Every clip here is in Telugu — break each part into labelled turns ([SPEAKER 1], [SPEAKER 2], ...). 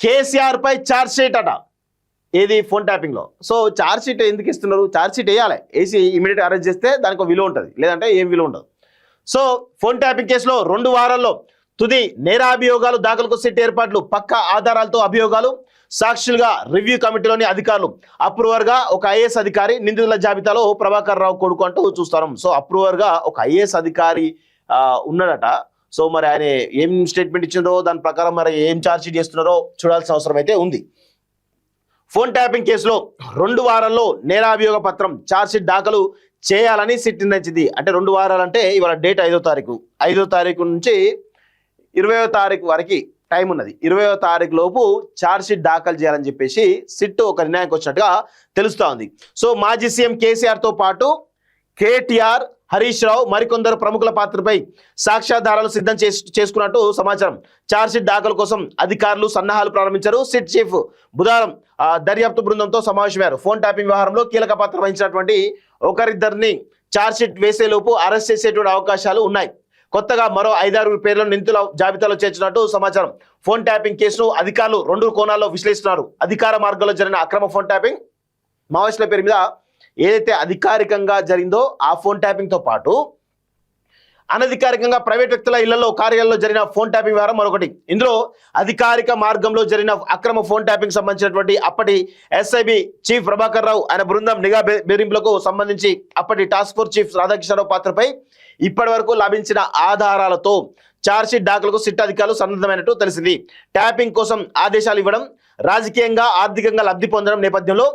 [SPEAKER 1] కేసీఆర్ పై ఛార్జ్ షీట్ అట, ఏది ఫోన్ ట్యాపింగ్ లో. సో ఛార్జ్ షీట్ ఎందుకు ఇస్తున్నారు? ఛార్జ్ షీట్ వేయాలి, వేసి ఇమీడియట్ అరెస్ట్ చేస్తే దానికి ఒక విలువ ఉంటుంది, లేదంటే ఏం విలువ ఉండదు. సో ఫోన్ ట్యాపింగ్ కేసులో 2 వారాల్లో తుది నేరాభియోగాలు దాఖలకు సిట్ ఏర్పాట్లు, పక్కా ఆధారాలతో అభియోగాలు, సాక్షులుగా రివ్యూ కమిటీలోని అధికారులు, అప్రూవర్ గా ఒక ఐఏఎస్ అధికారి, నిందితుల జాబితాలో ప్రభాకర్ రావు కొడుకు అంటూ చూస్తాం. సో అప్రూవర్ గా ఒక ఐఏఎస్ అధికారి ఉన్నాడట. సో మరి ఆయన ఏం స్టేట్మెంట్ ఇచ్చిందో దాని ప్రకారం మరి ఏం ఛార్జ్ షీట్ చేస్తున్నారో చూడాల్సిన అవసరం అయితే ఉంది. ఫోన్ ట్యాపింగ్ కేసులో 2 వారాల్లో నేరాభియోగ పత్రం ఛార్జ్ షీట్ దాఖలు చేయాలని సిట్ నిర్ణయించింది. అంటే 2 వారాలంటే ఇవాళ డేట్ 5వ తారీఖు, 5వ తారీఖు నుంచి 20వ తారీఖు వరకు టైం ఉన్నది. 20వ తారీఖు లోపు ఛార్జ్ షీట్ దాఖలు చేయాలని చెప్పేసి సిట్ ఒక నిర్ణయానికి వచ్చినట్టుగా తెలుస్తా ఉంది. సో మాజీ సీఎం కేసీఆర్ తో పాటు కేటీఆర్, హరీష్ రావు మరికొందరు ప్రముఖుల పాత్రపై సాక్ష్యాధారాలు సిద్ధం చేసుకున్నట్టు సమాచారం. ఛార్జ్ షీట్ దాఖలు కోసం అధికారులు సన్నాహాలు ప్రారంభించారు. సిట్ చీఫ్ బుధవారం దర్యాప్తు బృందంతో సమావేశమయ్యారు. ఫోన్ ట్యాపింగ్ వ్యవహారంలో కీలక పాత్ర వహించినటువంటి ఒకరిద్దరిని ఛార్జ్ షీట్ వేసేలోపు అరెస్ట్ చేసేటువంటి అవకాశాలు ఉన్నాయి. కొత్తగా మరో 5-6 పేర్లను నిందితుల జాబితాలో చేర్చినట్టు సమాచారం. ఫోన్ ట్యాపింగ్ కేసును అధికారులు 2 కోణాల్లో విశ్లేషిస్తున్నారు. అధికార మార్గంలో జరిగిన అక్రమ ఫోన్ ట్యాపింగ్, మావోయిస్టుల పేరు మీద ఏదైతే అధికారికంగా జరిగిందో ఆ ఫోన్ ట్యాపింగ్ తో పాటు అనధికారికంగా ప్రైవేట్ వ్యక్తుల ఇళ్లలో, కార్యాలయంలో జరిగిన ఫోన్ ట్యాపింగ్ వ్యవహారం మరొకటి. ఇందులో అధికారిక మార్గంలో జరిగిన అక్రమ ఫోన్ ట్యాపింగ్ సంబంధించినటువంటి అప్పటి ఎస్ఐబి చీఫ్ ప్రభాకర్ రావు ఆయన బృందం నిఘా బెదిరింపులకు సంబంధించి అప్పటి టాస్క్ ఫోర్స్ చీఫ్ రాధాకృష్ణరావు పాత్రపై ఇప్పటి వరకు లభించిన ఆధారాలతో ఛార్జ్ షీట్ దాఖలకు సిట్ అధికారులు సన్నద్ధమైనట్టు తెలిసింది. ట్యాపింగ్ కోసం ఆదేశాలు ఇవ్వడం, రాజకీయంగా ఆర్థికంగా లబ్ధి పొందడం నేపథ్యంలో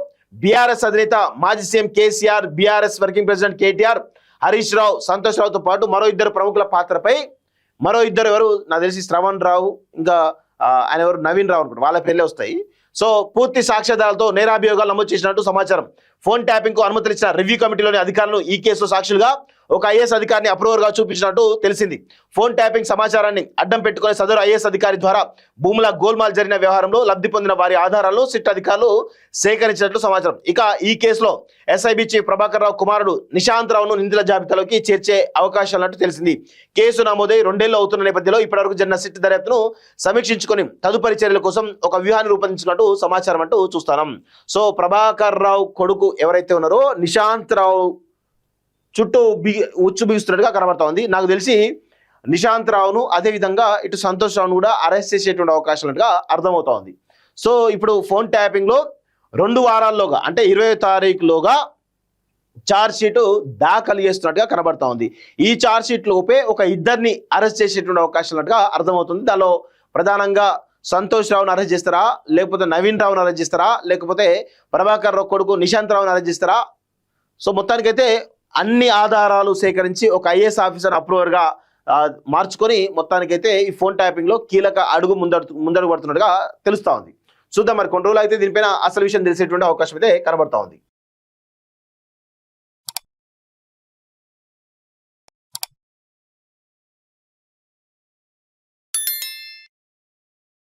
[SPEAKER 1] బీఆర్ఎస్ అధినేత మాజీ CM KCR, BRS working president KTR, Harish Rao, Santosh రావుతో పాటు మరో 2 ప్రముఖుల పాత్రపై మరో 2 ఎవరు నాకు తెలిసి శ్రవణ్ రావు, ఇంకా ఆయన ఎవరు నవీన్ రావు అనుకుంటా, వాళ్ళ పేర్లే వస్తాయి. సో పూర్తి సాక్ష్యాధారాలతో నేరాభియోగాలు నమోదు చేసినట్టు సమాచారం. ఫోన్ ట్యాపింగ్ కు అనుమతులు ఇచ్చిన రివ్యూ కమిటీలోని అధికారులు ఈ కేసులో సాక్షులుగా ఒక ఐఏఎస్ అధికారిని అప్రూవర్ గా చూపించినట్టు తెలిసింది. ఫోన్ ట్యాపింగ్ సమాచారాన్ని అడ్డం పెట్టుకుని సదరు ఐఏఎస్ అధికారి ద్వారా భూముల గోల్మాల్ జరిగిన వ్యవహారంలో లబ్ధి పొందిన వారి ఆధారాలను సిట్ అధికారులు సేకరించినట్లు సమాచారం. ఇక ఈ కేసులో ఎస్ఐబి చీఫ్ ప్రభాకర్ రావు కుమారుడు నిశాంత్ రావును నిందితుల జాబితాలోకి చేర్చే అవకాశాలున్నట్టు తెలిసింది. కేసు నమోదై 2 ఏళ్లు అవుతున్న నేపథ్యంలో ఇప్పటివరకు జరిగిన సిట్ దర్యాప్తును సమీక్షించుకొని తదుపరి చర్యల కోసం ఒక వ్యూహాన్ని రూపొందించినట్టు సమాచారం అంటూ చూస్తున్నాం. సో ప్రభాకర్ రావు కొడుకు ఎవరైతే ఉన్నారో నిశాంత్ రావు చుట్టూ ఉచ్చు బిగుస్తున్నట్టుగా కనబడతా ఉంది. నాకు తెలిసి నిశాంత్ రావును అదేవిధంగా ఇటు సంతోష్ రావును కూడా అరెస్ట్ చేసేటువంటి అవకాశం ఉన్నట్టుగా అర్థమవుతా ఉంది. సో ఇప్పుడు ఫోన్ ట్యాపింగ్ లో 2 వారాల్లోగా అంటే 20వ తారీఖులోగా ఛార్జ్ షీట్ దాఖలు చేస్తున్నట్టుగా కనబడతా ఉంది. ఈ ఛార్జ్ షీట్ లోపే ఒక 2 అరెస్ట్ చేసేటువంటి అవకాశం ఉన్నట్టుగా అర్థమవుతుంది. దానిలో ప్రధానంగా సంతోష్ రావును అరెస్ట్ చేస్తారా, లేకపోతే నవీన్ రావును అరెస్ట్ చేస్తారా, లేకపోతే ప్రభాకర్ రావు కొడుకు నిశాంత్ రావును అరెస్ట్ చేస్తారా? సో మొత్తానికైతే అన్ని ఆధారాలు సేకరించి ఒక ఐఏఎస్ ఆఫీసర్ అప్రూవర్ గా మార్చుకొని మొత్తానికైతే ఈ ఫోన్ ట్యాపింగ్ లో కీలక అడుగు ముందడుగు పడుతున్నట్టుగా తెలుస్తా ఉంది. చూద్దాం మరి కొన్ని రోజులు అయితే దీనిపైన అసలు విషయం తెలిసేటువంటి అవకాశం అయితే కనబడతా ఉంది.